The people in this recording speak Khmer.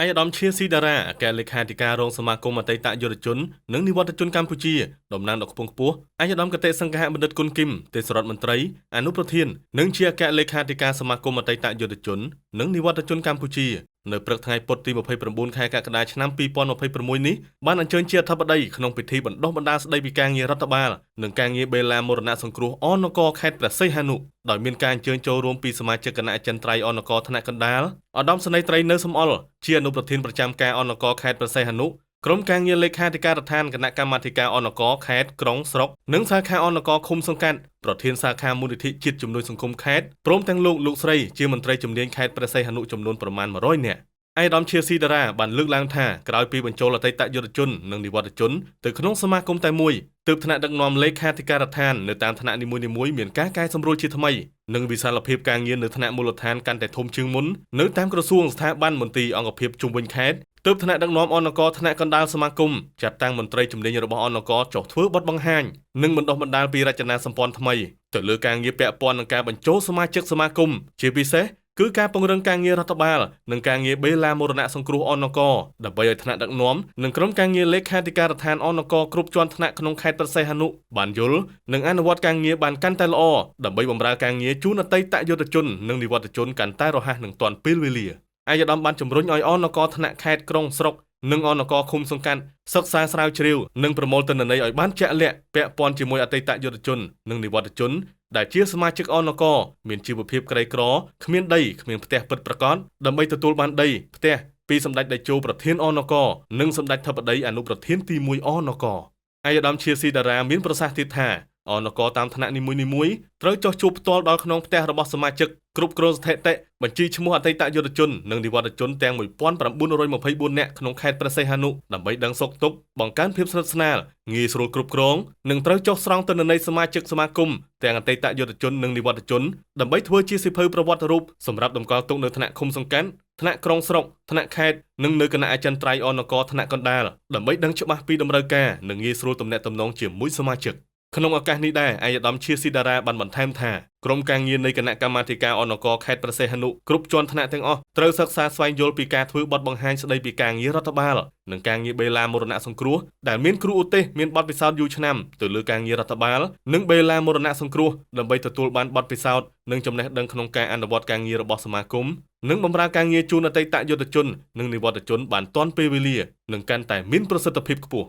ឯកឧត្តមឈៀស៊ីដារ៉ាអគ្គលេខាធិការរងសមាគមអតីតយុវជននិងនិវត្តជនកម្ពុជាតំណាងដល់ខ្ពង់ខ្ពស់ឯកឧត្តមគតិសង្ឃបណ្ឌិតគុណគឹមទេសរដ្ឋមន្ត្រីអនុប្រធាននិងជាអគ្គលេខាធិការសមាគមអតីតយុវជននិងនិវត្តជនកម្ពុជានៅព្រឹកថ្ងៃពុធទី29ខែកក្កដាឆ្នាំ2026នេះបានអញ្ជើញជាអធិបតីក្នុងពិធីបណ្ដុះបណ្ដាលស្តីពីការងាររដ្ឋបាលនិងការងារបេឡាមរណសង្គ្រោះអនគរខេត្តព្រះសីហនុដោយមានការអញ្ជើញចូលរួមពីសមាជិកគណៈអចិន្ត្រៃយ៍អនគរថ្នាក់កណ្ដាលឧត្តមសេនីយ៍ត្រីនៅសំអល់ជាអនុប្រធានប្រចាំការអនគរខេត្តព្រះសីហនុក្រុមការងារលេខាធិការដ្ឋានគណៈកម្មាធិការអនគរខេត្តក្រុងស្រុកនិងសាខាអនគរឃុំសង្កាត់ប្រធានសាខាមូលនិធិជាតិជំនួយសង្គមខេត្តព្រមទាំងលោកស្រីជាមន្ត្រីជំនាញខេត្តព្រះសីហនុចំនួនប្រមាណ100នាក់ឯកឧត្តមឈៀស៊ីដារ៉ាបានលើកឡើងថាក្រោយពីបញ្ចូលអតីតយុវជននិងនិវត្តជនទៅក្នុងសមាគមតែមួយទើបថ្នាក់ដឹកនាំលេខាធិការដ្ឋាននៅតាមថ្នាក់នីមួយៗមានការកែសម្រួលជាថ្មីនិងវិសាលភាពការងារនៅថ្នាក់មូលដ្ឋានកាន់តែធំជាងមុននៅតាមក្រសួងស្ថាប័នមន្ទីរអង្គភាពជុំវិញខេត្តទើបថ្នាក់ដឹកនាំអនគរថ្នាក់កណ្ដាលសមាគមចាត់តាំងមន្ត្រីជំនាញរបស់អនគរចុះធ្វើបទបង្ហាញនិងបណ្ដុះបណ្ដាលពីរចនាសម្ព័ន្ធថ្មីទៅលើការងារពាក់ព័ន្ធនឹងការបញ្ចូលសមាជិកសមាគមជាពិសេសគឺការពង្រឹងការងាររដ្ឋបាលនិងការងារបេឡាមរណសង្គ្រោះអនគរដើម្បីឲ្យថ្នាក់ដឹកនាំនិងក្រុមការងារលេខាធិការដ្ឋានអនគរគ្រប់ជាន់ថ្នាក់ក្នុងខេត្តព្រះសីហនុបានយល់និងអនុវត្តការងារបានកាន់តែល្អដើម្បីបម្រើការងារជូនអតីតយុវជននិងនិវត្តជនកាន់តែរហ័សនិងទាន់ពេលវេលាឯកឧត្តមបានជំរុញឲ្យអនគរថ្នាក់ខេត្តក្រុងស្រុកនិងអនគរឃុំសង្កាត់សិក្សាស្រាវជ្រាវនិងប្រមូលទិន្នន័យឲ្យបានជាក់លាក់ពាក់ព័ន្ធជាមួយអតីតយុវជននិងនិវត្តជនដែលជាសមាជិកអនគរមានជីវភាពក្រីក្រគ្មានដីគ្មានផ្ទះពិតប្រាកដដើម្បីទទួលបានដីផ្ទះពីសម្ដេចតេជោប្រធានអនគរនិងសម្ដេចធិបតីអនុប្រធានទី1អនគរឯកឧត្តមឈៀស៊ីដារ៉ាមានប្រសាសន៍ទៀតថាអនគរតាមថ្នាក់នីមួយៗត្រូវចុះជួបផ្ទាល់ដល់ក្នុងផ្ទះរបស់សមាជិកគ្រប់គ្រងស្ថិតិបញ្ជីឈ្មោះអតីតយុវជននិងនិវត្តជនទាំង1924នាក់ក្នុងខេត្តព្រះសីហនុដើម្បីដឹងសុខទុក្ខបង្កើនភាពស្និទ្ធស្នាលងាយស្រួលគ្រប់គ្រងនិងត្រូវចុះស្រង់ទិន្នន័យសមាជិកសមាគមទាំងអតីតយុវជននិងនិវត្តជនដើម្បីធ្វើជាសៀវភៅប្រវត្តិរូបសម្រាប់តម្កល់ទុកនៅថ្នាក់ឃុំសង្កាត់ថ្នាក់ក្រុងស្រុកថ្នាក់ខេត្តនិងនៅគណៈអចិន្ត្រៃយ៍អនគរថ្នាក់កណ្ដាលដើម្បីដឹងច្បាស់ពីតម្រូវការនិងងាយស្រួលទំនាក់ទំនងជាមួយសមាជិកក្នុងឱកាសនេះដែរឯកឧត្តមឈៀស៊ីដារ៉ាបានបន្ថែមថាក្រុមការងារនៃគណៈកម្មាធិការអនគរខេត្តព្រះសីហនុគ្រប់ជាន់ថ្នាក់ទាំងអស់ត្រូវសិក្សាស្វែងយល់ពីការធ្វើបទបង្ហាញស្ដីពីការងាររដ្ឋបាលនិងការងារបេឡាមរណសង្គ្រោះដែលមានគ្រូឧទ្ទេសមានបទពិសោធន៍យូរឆ្នាំទៅលើការងាររដ្ឋបាលនិងបេឡាមរណសង្គ្រោះដើម្បីទទួលបានបទពិសោធន៍និងចំណេះដឹងក្នុងការអនុវត្តការងាររបស់សមាគមនិងបម្រើការងារជូនអតីតយុវជននិងនិវត្តជនបានទាន់ពេលវេលានិងកាន់តែមានប្រសិទ្ធភាពខ្ពស់